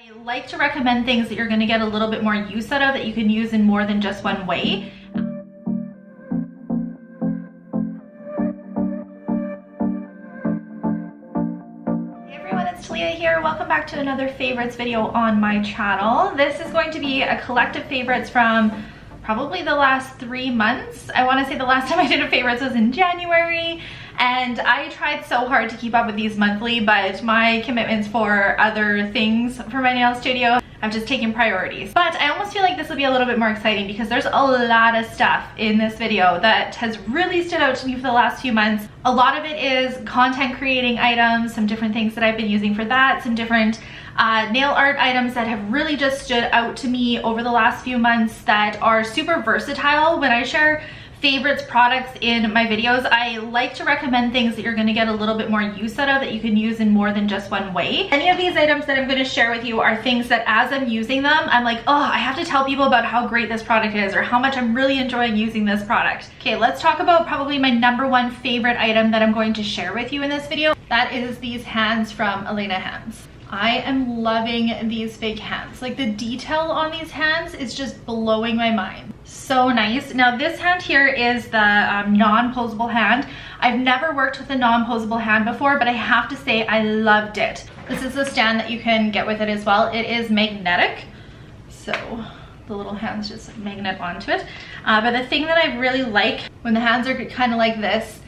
I like to recommend things that you're going to get a little bit more use out of, that you can use in more than just one way. Hey everyone, it's Talia here. Welcome back to another favorites video on my channel. This is going to be a collective favorites from probably the last 3 months. I want to say the last time I did a favorites was in January, and I tried so hard to keep up with these monthly, but my commitments for other things for my nail studio have just taken priorities. But I almost feel like this will be a little bit more exciting because there's a lot of stuff in this video that has really stood out to me for the last few months. A lot of it is content creating items, some different things that I've been using for that, some different nail art items that have really just stood out to me over the last few months that are super versatile. When I share favorites products in my videos, I like to recommend things that you're going to get a little bit more use out of, that you can use in more than just one way. Any of these items that I'm going to share with you are things that as I'm using them, I'm like, oh, I have to tell people about how great this product is or how much I'm really enjoying using this product. Okay, let's talk about probably my #1 favorite item that I'm going to share with you in this video. That is these hands from Elena Hands. I am loving these fake hands. Like, the detail on these hands is just blowing my mind. So nice. Now this hand here is the non-posable hand. I've never worked with a non-posable hand before, but I have to say I loved it. This is the stand that you can get with it as well. It is magnetic, so the little hands just magnet onto it. But the thing that I really like when the hands are kind of like this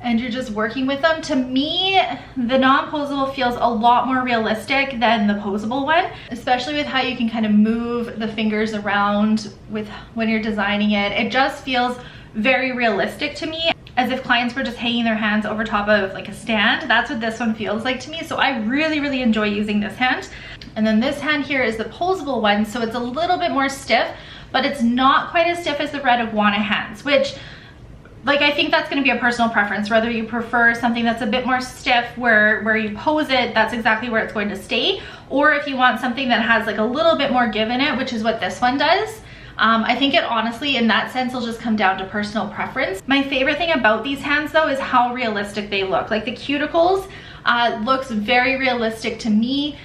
and you're just working with them, to me, the non-posable feels a lot more realistic than the posable one, especially with how you can kind of move the fingers around with when you're designing it. It just feels very realistic to me, as if clients were just hanging their hands over top of like a stand. That's what this one feels like to me. So I really enjoy using this hand. And then this hand here is the posable one, so it's a little bit more stiff, but it's not quite as stiff as the Red Iguana hands, which, like, I think that's going to be a personal preference, whether you prefer something that's a bit more stiff where you pose it, that's exactly where it's going to stay, or if you want something that has like a little bit more give in it, which is what this one does. I think it honestly, in that sense, will just come down to personal preference. My favorite thing about these hands though is how realistic they look. Like, the cuticles looks very realistic to me,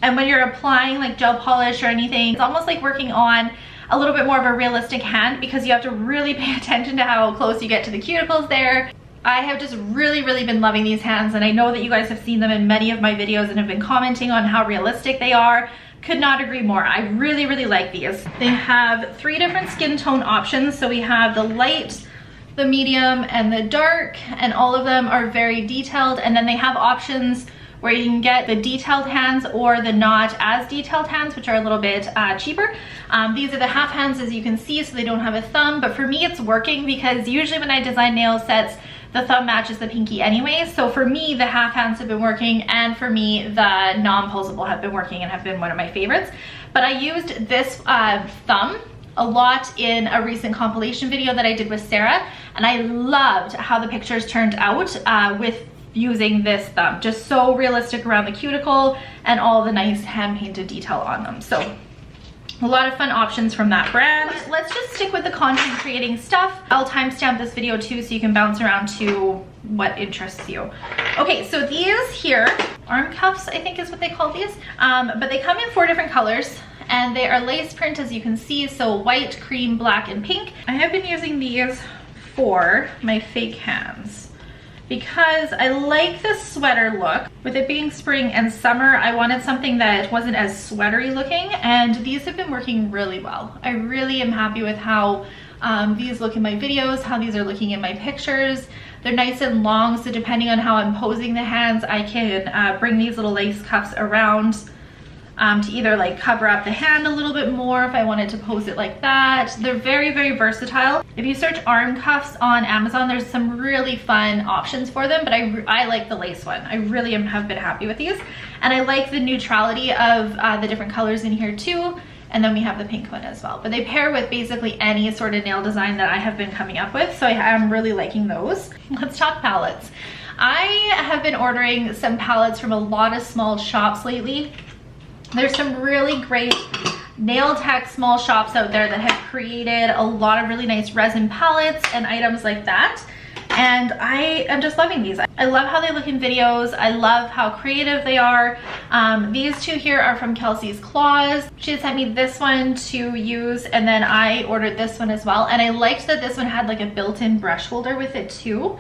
and when you're applying like gel polish or anything, it's almost like working on a little bit more of a realistic hand, because you have to really pay attention to how close you get to the cuticles there. I have just really been loving these hands, and I know that you guys have seen them in many of my videos and have been commenting on how realistic they are. Could not agree more. I really like these. They have 3 different skin tone options. So we have the light, the medium, and the dark, and all of them are very detailed. And then they have options where you can get the detailed hands or the not as detailed hands, which are a little bit cheaper. These are the half hands, as you can see, so they don't have a thumb, but for me it's working because usually when I design nail sets, the thumb matches the pinky anyway. So for me, the half hands have been working, and for me, the non-posable have been working and have been one of my favorites. But I used this thumb a lot in a recent compilation video that I did with Sarah, and I loved how the pictures turned out with using this thumb. Just so realistic around the cuticle and all the nice hand painted detail on them. So a lot of fun options from that brand. Let's just stick with the content creating stuff. I'll timestamp this video too, so you can bounce around to what interests you. Okay, so these here, arm cuffs, I think is what they call these. But they come in 4 different colors, and they are lace print, as you can see. So white, cream, black, and pink. I have been using these for my fake hands because I like the sweater look. With it being spring and summer, I wanted something that wasn't as sweatery looking, and these have been working really well. I really am happy with how these look in my videos, how these are looking in my pictures. They're nice and long, so depending on how I'm posing the hands, I can bring these little lace cuffs around to either like cover up the hand a little bit more if I wanted to pose it like that. They're very versatile. If you search arm cuffs on Amazon, there's some really fun options for them, but I like the lace one. I really have been happy with these, and I like the neutrality of the different colors in here too. And then we have the pink one as well, but they pair with basically any sort of nail design that I have been coming up with, so I am really liking those. Let's talk palettes. I have been ordering some palettes from a lot of small shops lately. There's some really great nail tech small shops out there that have created a lot of really nice resin palettes and items like that. and I am just loving these. I love how they look in videos. I love how creative they are. These two here are from Kelsey's Claws. She had sent me this one to use, and then I ordered this one as well, and I liked that this one had like a built-in brush holder with it too.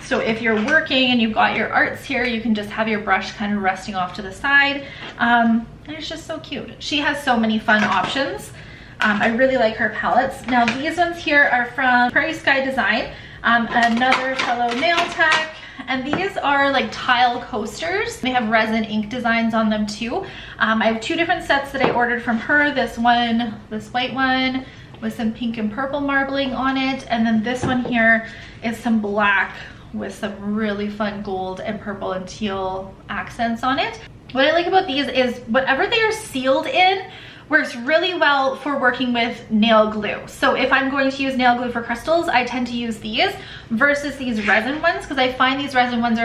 So if you're working and you've got your arts here, you can just have your brush kind of resting off to the side. And it's just so cute. She has so many fun options. I really like her palettes. Now these ones here are from Prairie Sky Design, another fellow nail tech. And these are like tile coasters. They have resin ink designs on them too. I have two different sets that I ordered from her. This one, this white one with some pink and purple marbling on it. And then this one here is some black with some really fun gold and purple and teal accents on it. What I like about these is whatever they are sealed in works really well for working with nail glue. So if I'm going to use nail glue for crystals, I tend to use these versus these resin ones, because I find these resin ones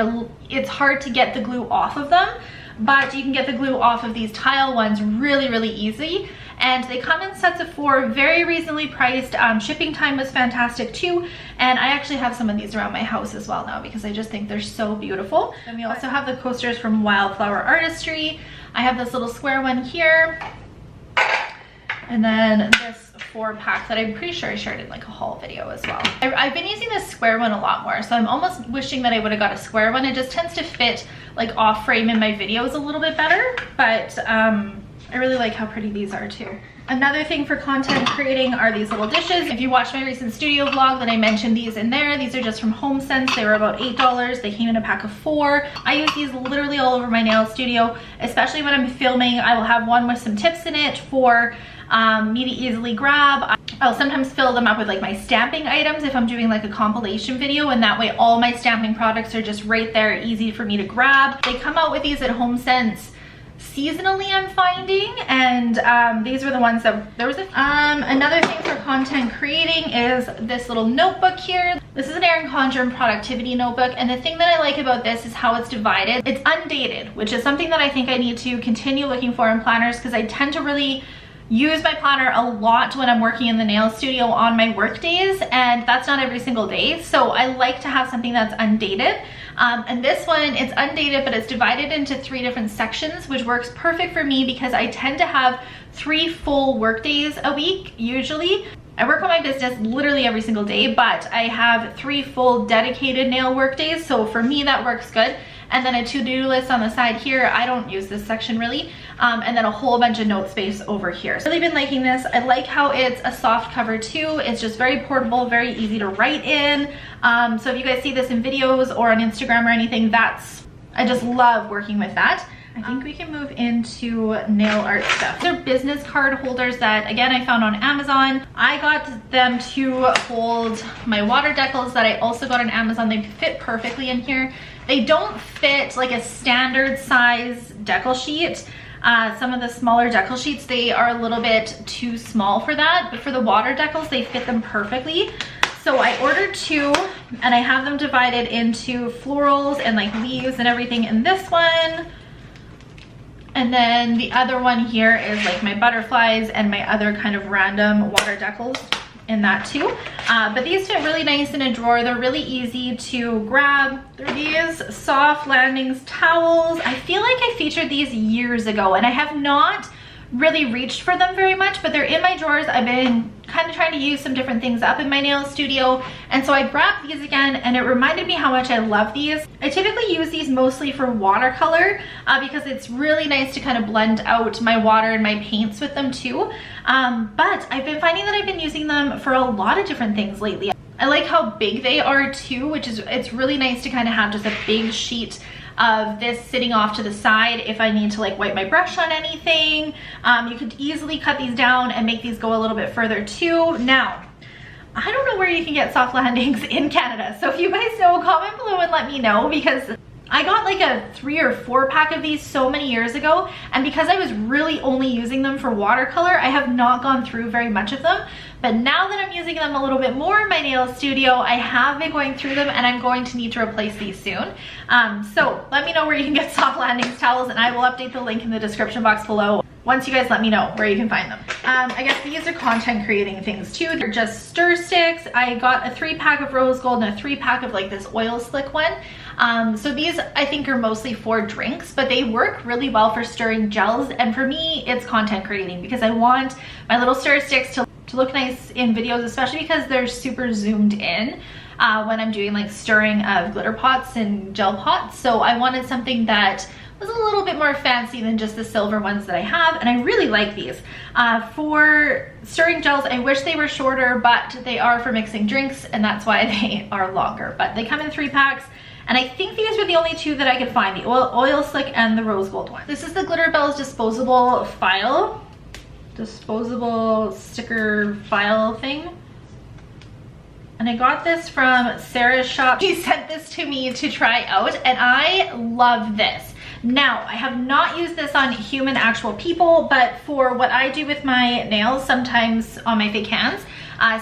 it's hard to get the glue off of them, but you can get the glue off of these tile ones really, really easy. And they come in sets of 4, very reasonably priced. Shipping time was fantastic too. And I actually have some of these around my house as well now because I just think they're so beautiful. And we also have the coasters from Wildflower Artistry. I have this little square one here. And then this 4-pack that I'm pretty sure I shared in like a haul video as well. I've been using this square one a lot more, so I'm almost wishing that I would have got a square one. It just tends to fit like off frame in my videos a little bit better, but I really like how pretty these are too. Another thing for content creating are these little dishes. If you watched my recent studio vlog, then I mentioned these in there. These are just from HomeSense. They were about $8. They came in a pack of 4. I use these literally all over my nail studio, especially when I'm filming. I will have one with some tips in it for me to easily grab. I'll sometimes fill them up with like my stamping items if I'm doing like a compilation video, and that way all my stamping products are just right there, easy for me to grab. They come out with these at HomeSense seasonally, I'm finding, and these were the ones that there was another thing for content creating is this little notebook here. This is an Erin Condren productivity notebook, and the thing that I like about this is how it's divided. It's undated, which is something that I think I need to continue looking for in planners, because I tend to really use my planner a lot when I'm working in the nail studio on my work days, and that's not every single day. So I like to have something that's undated. And this one, it's undated, but it's divided into 3 different sections, which works perfect for me because I tend to have 3 full work days a week usually. I work on my business literally every single day, but I have 3 full dedicated nail work days. So for me, that works good. And then a to-do list on the side here. I don't use this section really. And then a whole bunch of note space over here. So I've really been liking this. I like how it's a soft cover too. It's just very portable, very easy to write in. So if you guys see this in videos or on Instagram or anything, I just love working with that. I think we can move into nail art stuff. They're business card holders that, again, I found on Amazon. I got them to hold my water decals that I also got on Amazon. They fit perfectly in here. They don't fit like a standard size decal sheet. Some of the smaller decal sheets, they are a little bit too small for that, but for the water decals, they fit them perfectly. So I ordered 2, and I have them divided into florals and like leaves and everything in this one. And then the other one here is like my butterflies and my other kind of random water decals in that too. But these fit really nice in a drawer. They're really easy to grab. They're these soft landings towels. I feel like I featured these years ago, and I have not really reached for them very much, but they're in my drawers. I've been kind of trying to use some different things up in my nail studio, and so I grabbed these again, and it reminded me how much I love these. I typically use these mostly for watercolor because it's really nice to kind of blend out my water and my paints with them too. But I've been finding that I've been using them for a lot of different things lately. I like how big they are too, which is, it's really nice to kind of have just a big sheet of this sitting off to the side if I need to like wipe my brush on anything. You could easily cut these down and make these go a little bit further too. Now, I don't know where you can get soft landings in Canada, so if you guys know, comment below and let me know, because I got like a 3 or 4 pack of these so many years ago, and because I was really only using them for watercolor, I have not gone through very much of them. But now that I'm using them a little bit more in my nail studio, I have been going through them, and I'm going to need to replace these soon. So let me know where you can get soft landings towels, and I will update the link in the description box below. once you guys let me know where you can find them. I guess these are content creating things too. They're just stir sticks. I got a 3-pack of rose gold and a 3-pack of like this oil slick one. So these I think are mostly for drinks, but they work really well for stirring gels. And for me, it's content creating because I want my little stir sticks to look nice in videos, especially because they're super zoomed in when I'm doing like stirring of glitter pots and gel pots. So I wanted something that was a little bit more fancy than just the silver ones that I have, and I really like these. For stirring gels, I wish they were shorter, but they are for mixing drinks, and that's why they are longer. But they come in 3 packs, and I think these were the only 2 that I could find, the oil slick and the rose gold one. This is the Glitter Bells disposable file, disposable sticker file thing. And I got this from Sarah's shop. She sent this to me to try out, and I love this. Now, I have not used this on human actual people, but for what I do with my nails, sometimes on my fake hands,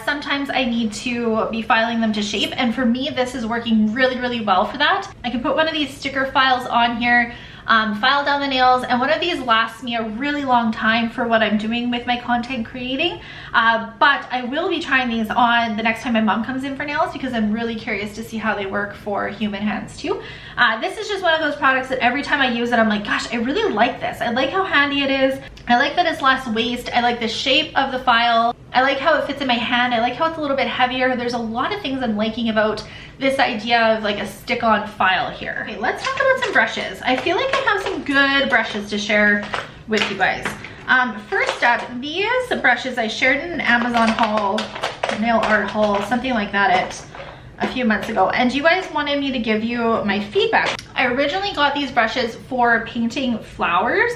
sometimes I need to be filing them to shape, and for me, this is working really, really well for that. I can put one of these sticker files on here, file down the nails, and one of these lasts me a really long time for what I'm doing with my content creating. But I will be trying these on the next time my mom comes in for nails because I'm really curious to see how they work for human hands too. This is just one of those products that every time I use it, I'm like, gosh, I really like this. I like how handy it is. I like that it's less waste. I like the shape of the file. I like how it fits in my hand. I like how it's a little bit heavier. There's a lot of things I'm liking about this idea of like a stick-on file here. Okay, let's talk about some brushes. I feel like I have some good brushes to share with you guys. First up, these brushes I shared in an Amazon haul, nail art haul, something like that a few months ago, and you guys wanted me to give you my feedback. I originally got these brushes for painting flowers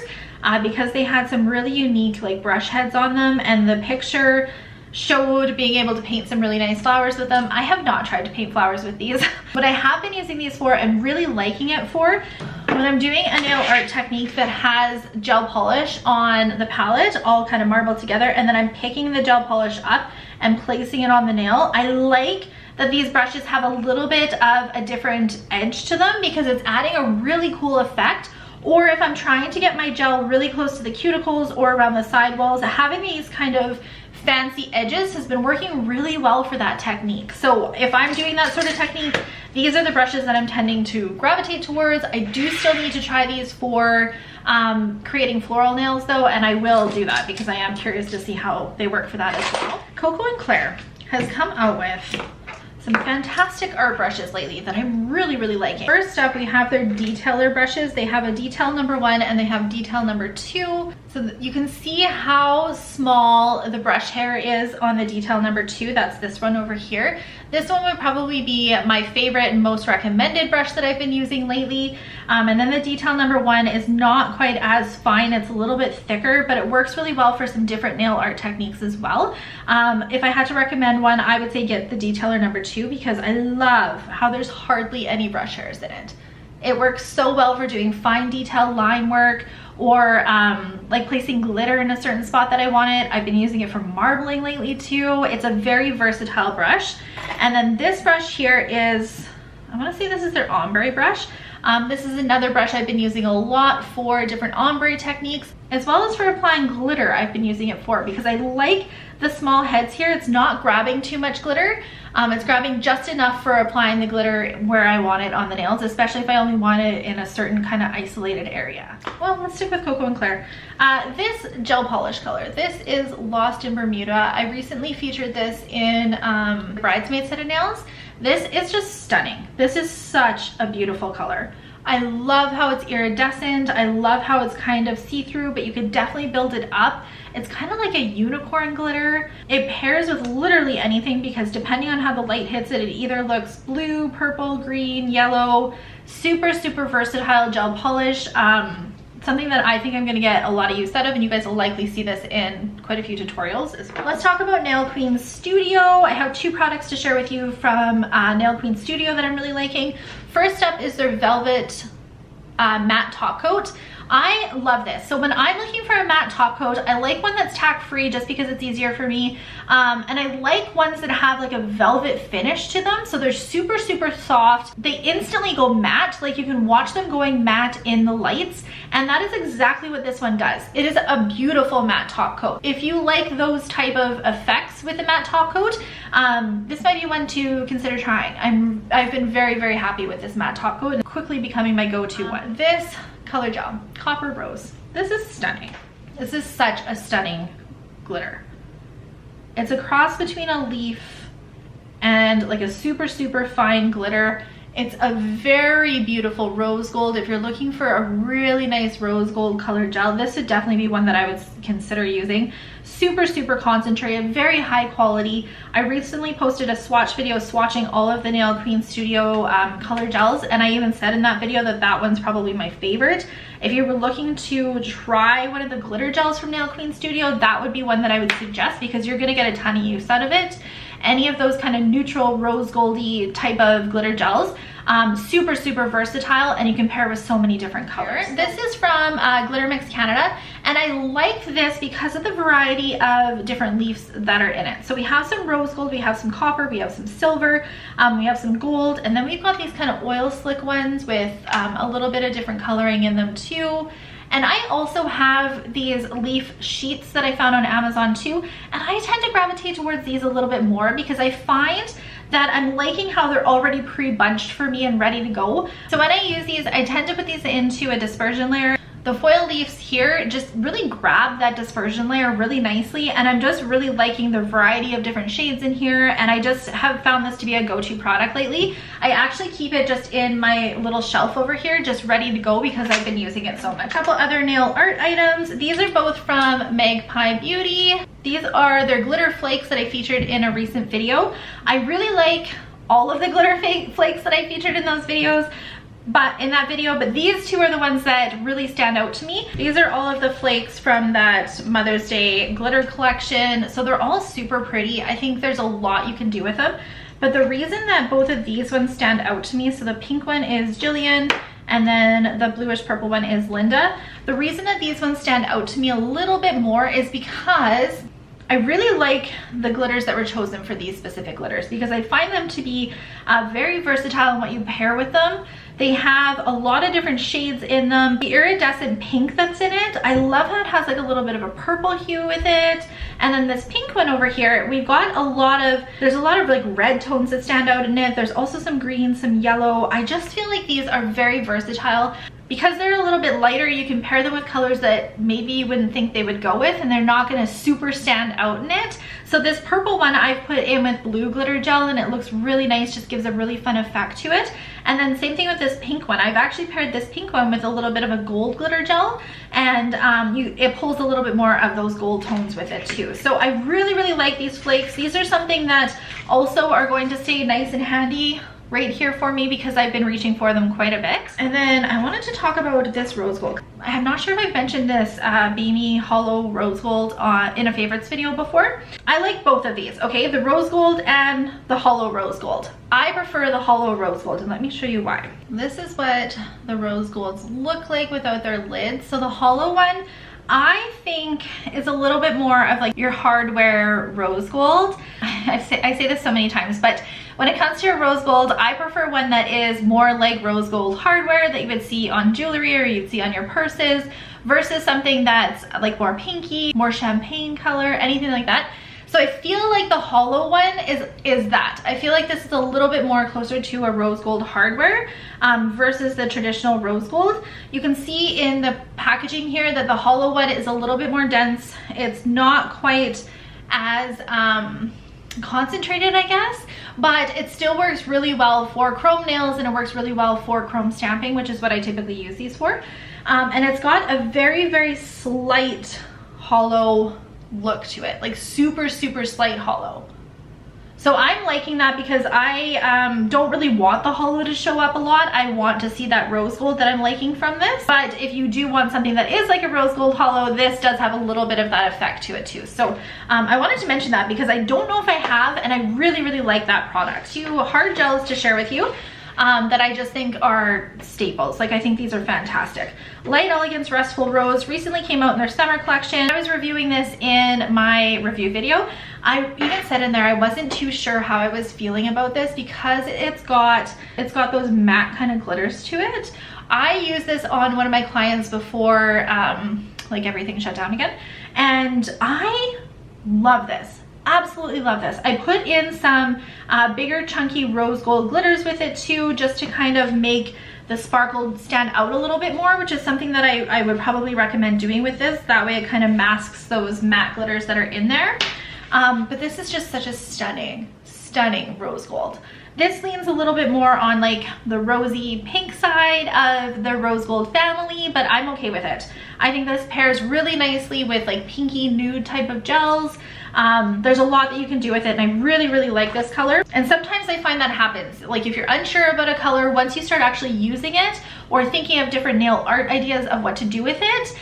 because they had some really unique like brush heads on them, and the picture showed being able to paint some really nice flowers with them. I have not tried to paint flowers with these, but I have been using these for and really liking it for when I'm doing a nail art technique that has gel polish on the palette all kind of marbled together, and then I'm picking the gel polish up and placing it on the nail. I like that these brushes have a little bit of a different edge to them because it's adding a really cool effect. Or if I'm trying to get my gel really close to the cuticles or around the sidewalls, having these kind of fancy edges has been working really well for that technique. So if I'm doing that sort of technique, these are the brushes that I'm tending to gravitate towards. I do still need to try these for creating floral nails though, and I will do that because I am curious to see how they work for that as well. Coco and Claire has come out with some fantastic art brushes lately that I'm really, really liking. First up, we have their detailer brushes. They have a detail number 1 and they have detail number 2. So that you can see how small the brush hair is on the detail number 2. That's this one over here. This one would probably be my favorite and most recommended brush that I've been using lately. And then the detail number 1 is not quite as fine. It's a little bit thicker, but it works really well for some different nail art techniques as well. If I had to recommend one, I would say get the detailer number 2 because I love how there's hardly any brush hairs in it. It works so well for doing fine detail line work or like placing glitter in a certain spot that I want it. I've been using it for marbling lately too. It's a very versatile brush. And then this brush here is, I want to say this is their Ombre Brush. This is another brush I've been using a lot for different ombre techniques, as well as for applying glitter. I've been using it for because I like the small heads here. It's not grabbing too much glitter. It's grabbing just enough for applying the glitter where I want it on the nails, especially if I only want it in a certain kind of isolated area. Well, let's stick with Coco and Claire. This gel polish color, this is Lost in Bermuda. I recently featured this in the Bridesmaid set of nails. This is just stunning. This is such a beautiful color. I love how it's iridescent. I love how it's kind of see-through, but you could definitely build it up. It's kind of like a unicorn glitter. It pairs with literally anything because depending on how the light hits it, it either looks blue, purple, green, yellow. Super, super versatile gel polish. Something that I think I'm gonna get a lot of use out of, and you guys will likely see this in quite a few tutorials as well. Let's talk about Nail Queen Studio. I have 2 products to share with you from Nail Queen Studio that I'm really liking. First up is their Velvette matte top coat. I love this. So when I'm looking for a matte top coat, I like one that's tack free just because it's easier for me. And I like ones that have like a velvet finish to them. So they're super, super soft. They instantly go matte. Like you can watch them going matte in the lights. And that is exactly what this one does. It is a beautiful matte top coat. If you like those type of effects with a matte top coat, this might be one to consider trying. I've been very, very happy with this matte top coat and quickly becoming my go-to one. This color gel, Copper Rose. This is stunning. This is such a stunning glitter. It's a cross between a leaf and like a super, super fine glitter. It's a very beautiful rose gold. If you're looking for a really nice rose gold color gel, this would definitely be one that I would consider using. Super, super concentrated, very high quality. I recently posted a swatch video swatching all of the Nail Queen Studio color gels, and I even said in that video that that one's probably my favorite. If you were looking to try one of the glitter gels from Nail Queen Studio, that would be one that I would suggest because you're gonna get a ton of use out of it. Any of those kind of neutral rose goldy type of glitter gels, super, super versatile, and you can pair with so many different colors. This is from Glitter Mix Canada, and I like this because of the variety of different leaves that are in it. So we have some rose gold, we have some copper, we have some silver, we have some gold, and then we've got these kind of oil slick ones with a little bit of different coloring in them too. And I also have these leaf sheets that I found on Amazon too, and I tend to gravitate towards these a little bit more because I find that I'm liking how they're already pre-bunched for me and ready to go. So when I use these, I tend to put these into a dispersion layer. The foil leaves here just really grab that dispersion layer really nicely, and I'm just really liking the variety of different shades in here, and I just have found this to be a go-to product lately. I actually keep it just in my little shelf over here, just ready to go because I've been using it so much. A couple other nail art items. These are both from Magpie Beauty. These are their glitter flakes that I featured in a recent video. I really like all of the glitter flakes that I featured in those videos, but these two are the ones that really stand out to me. These are all of the flakes from that Mother's Day glitter collection. So they're all super pretty. I think there's a lot you can do with them. But the reason that both of these ones stand out to me, so the pink one is Jillian, and then the bluish purple one is Linda. The reason that these ones stand out to me a little bit more is because I really like the glitters that were chosen for these specific glitters because I find them to be very versatile in what you pair with them. They have a lot of different shades in them. The iridescent pink that's in it, I love how it has like a little bit of a purple hue with it. And then this pink one over here, we've got there's a lot of like red tones that stand out in it. There's also some green, some yellow. I just feel like these are very versatile. Because they're a little bit lighter, you can pair them with colors that maybe you wouldn't think they would go with, and they're not gonna super stand out in it. So this purple one I've put in with blue glitter gel, and it looks really nice, just gives a really fun effect to it. And then same thing with this pink one. I've actually paired this pink one with a little bit of a gold glitter gel, and it pulls a little bit more of those gold tones with it too. So I really, really like these flakes. These are something that also are going to stay nice and handy right here for me because I've been reaching for them quite a bit. And then I wanted to talk about this rose gold. I'm not sure if I've mentioned this Beamy Holo rose gold in a favorites video before. I like both of these, okay? The rose gold and the Holo rose gold. I prefer the Holo rose gold, and let me show you why. This is what the rose golds look like without their lids. So the Holo one, I think is a little bit more of like your hardware rose gold. I say this so many times, but when it comes to your rose gold, I prefer one that is more like rose gold hardware that you would see on jewelry or you'd see on your purses versus something that's like more pinky, more champagne color, anything like that. So I feel like the Holo one is that. I feel like this is a little bit more closer to a rose gold hardware versus the traditional rose gold. You can see in the packaging here that the Holo one is a little bit more dense. It's not quite as concentrated, I guess, but it still works really well for chrome nails, and it works really well for chrome stamping, which is what I typically use these for. And it's got a very, very slight hollow look to it, like super, super slight hollow. So I'm liking that because I don't really want the hollow to show up a lot. I want to see that rose gold that I'm liking from this. But if you do want something that is like a rose gold hollow, this does have a little bit of that effect to it too. So I wanted to mention that because I don't know if I have, and I really, really like that product. Two hard gels to share with you. that I just think are staples. Like, I think these are fantastic. Light Elegance Restful Rose recently came out in their summer collection. I was reviewing this in my review video. I even said in there I wasn't too sure how I was feeling about this because it's got those matte kind of glitters to it. I used this on one of my clients before like everything shut down again, and I love this. Absolutely love this. I put in some bigger chunky rose gold glitters with it too, just to kind of make the sparkle stand out a little bit more, which is something that I would probably recommend doing with this. That way it kind of masks those matte glitters that are in there. But this is just such a stunning rose gold. This leans a little bit more on like the rosy pink side of the rose gold family, but I'm okay with it. I think this pairs really nicely with like pinky nude type of gels. There's a lot that you can do with it, and I really like this color. And sometimes I find that happens. Like, if you're unsure about a color, once you start actually using it or thinking of different nail art ideas of what to do with it,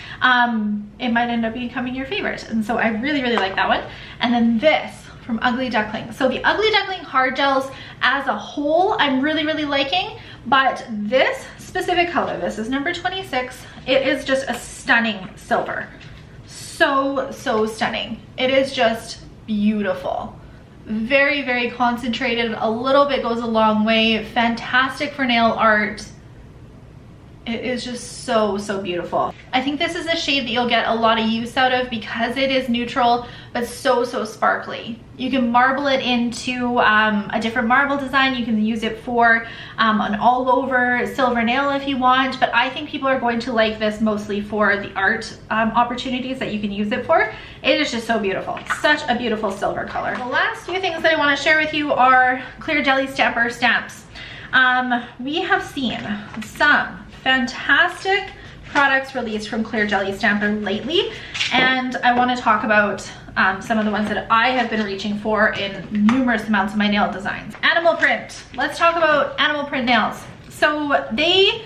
it might end up becoming your favorite. And so I really like that one. And then this from Ugly Duckling. So the Ugly Duckling hard gels as a whole, I'm really liking, but this specific color, this is number 26, it is just a stunning silver. So stunning. It is just beautiful. Very concentrated. A little bit goes a long way. Fantastic for nail art. It is just so beautiful. I think this is a shade that you'll get a lot of use out of because it is neutral, but so sparkly. You can marble it into a different marble design. You can use it for an all over silver nail if you want, but I think people are going to like this mostly for the art opportunities that you can use it for. It is just so beautiful. Such a beautiful silver color. The last few things that I want to share with you are Clear Jelly Stamper stamps. We have seen some fantastic products released from Clear Jelly Stamper lately, and I want to talk about some of the ones that I have been reaching for in numerous amounts of my nail designs. Animal print. Let's talk about animal print nails. So they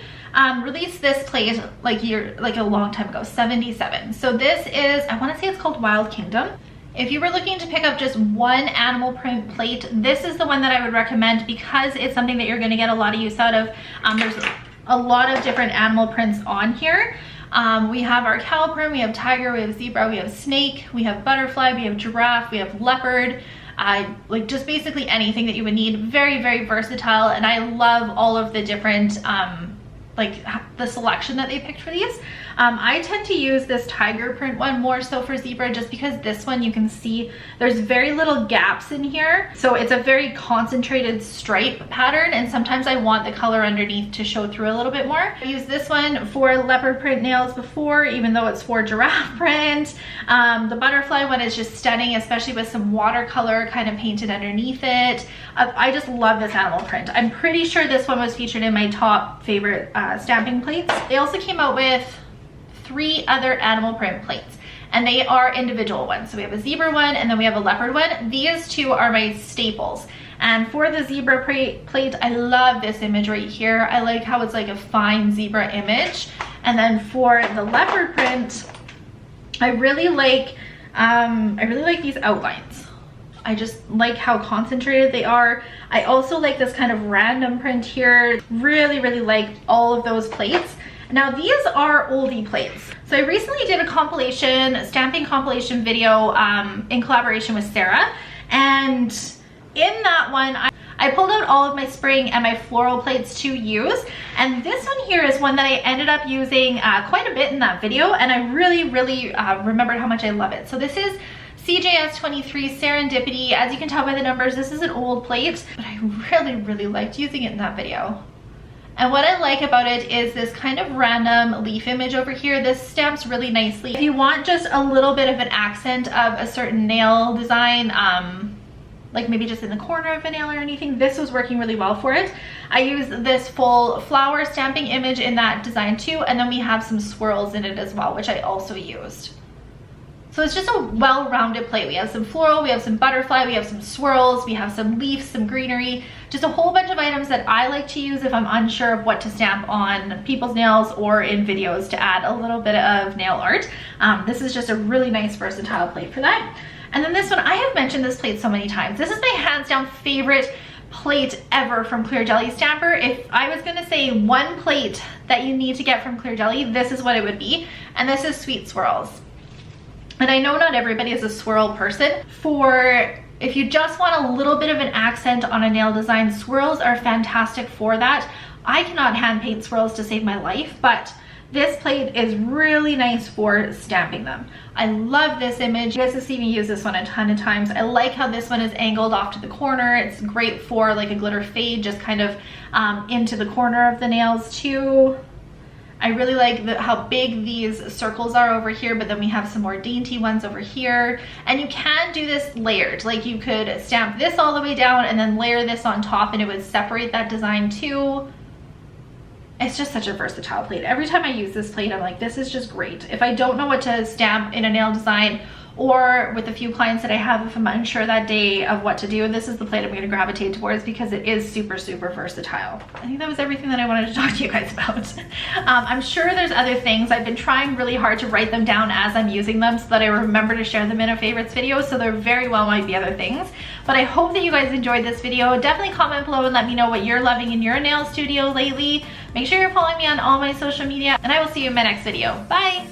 released this plate like a long time ago, 77. So this is, I want to say it's called Wild Kingdom. If you were looking to pick up just one animal print plate, this is the one that I would recommend because it's something that you're going to get a lot of use out of. There's a lot of different animal prints on here. We have our cow print, we have tiger, we have zebra, we have snake, we have butterfly, we have giraffe, we have leopard, like just basically anything that you would need. Very versatile, and I love all of the different like the selection that they picked for these. I tend to use this tiger print one more so for zebra, just because this one you can see there's very little gaps in here, so it's a very concentrated stripe pattern, and sometimes I want the color underneath to show through a little bit more. I used this one for leopard print nails before, even though it's for giraffe print. The butterfly one is just stunning, especially with some watercolor kind of painted underneath it. I just love this animal print. I'm pretty sure this one was featured in my top favorite stamping plates. They also came out with 3 other animal print plates, and they are individual ones. So we have a zebra one and then we have a leopard one. These two are my staples. And for the zebra plate, I love this image right here. I like how it's like a fine zebra image. And then for the leopard print, I really like these outlines. I just like how concentrated they are. I also like this kind of random print here. Really like all of those plates. Now these are oldie plates. So I recently did a stamping compilation video in collaboration with Sarah, and in that one I pulled out all of my spring and my floral plates to use, and this one here is one that I ended up using quite a bit in that video, and I really remembered how much I love it. So this is CJS23 Serendipity. As you can tell by the numbers, this is an old plate, but I really liked using it in that video. And what I like about it is this kind of random leaf image over here. This stamps really nicely. If you want just a little bit of an accent of a certain nail design, like maybe just in the corner of a nail or anything, this was working really well for it. I used this full flower stamping image in that design too, and then we have some swirls in it as well, which I also used. So it's just a well-rounded plate. We have some floral, we have some butterfly, we have some swirls, we have some leaves, some greenery, just a whole bunch of items that I like to use if I'm unsure of what to stamp on people's nails or in videos to add a little bit of nail art. This is just a really nice versatile plate for that. And then this one, I have mentioned this plate so many times. This is my hands down favorite plate ever from Clear Jelly Stamper. If I was gonna say one plate that you need to get from Clear Jelly, this is what it would be, and this is Sweet Swirls. And I know not everybody is a swirl person. If you just want a little bit of an accent on a nail design, swirls are fantastic for that. I cannot hand paint swirls to save my life, but this plate is really nice for stamping them. I love this image. You guys have seen me use this one a ton of times. I like how this one is angled off to the corner. It's great for like a glitter fade, just kind of into the corner of the nails too. I really like how big these circles are over here, but then we have some more dainty ones over here. And you can do this layered. Like you could stamp this all the way down and then layer this on top and it would separate that design too. It's just such a versatile plate. Every time I use this plate, I'm like, this is just great. If I don't know what to stamp in a nail design, or with a few clients that I have, if I'm unsure that day of what to do, this is the plate I'm gonna gravitate towards because it is super, super versatile. I think that was everything that I wanted to talk to you guys about. I'm sure there's other things. I've been trying really hard to write them down as I'm using them so that I remember to share them in a favorites video, so there very well might be other things. But I hope that you guys enjoyed this video. Definitely comment below and let me know what you're loving in your nail studio lately. Make sure you're following me on all my social media, and I will see you in my next video. Bye!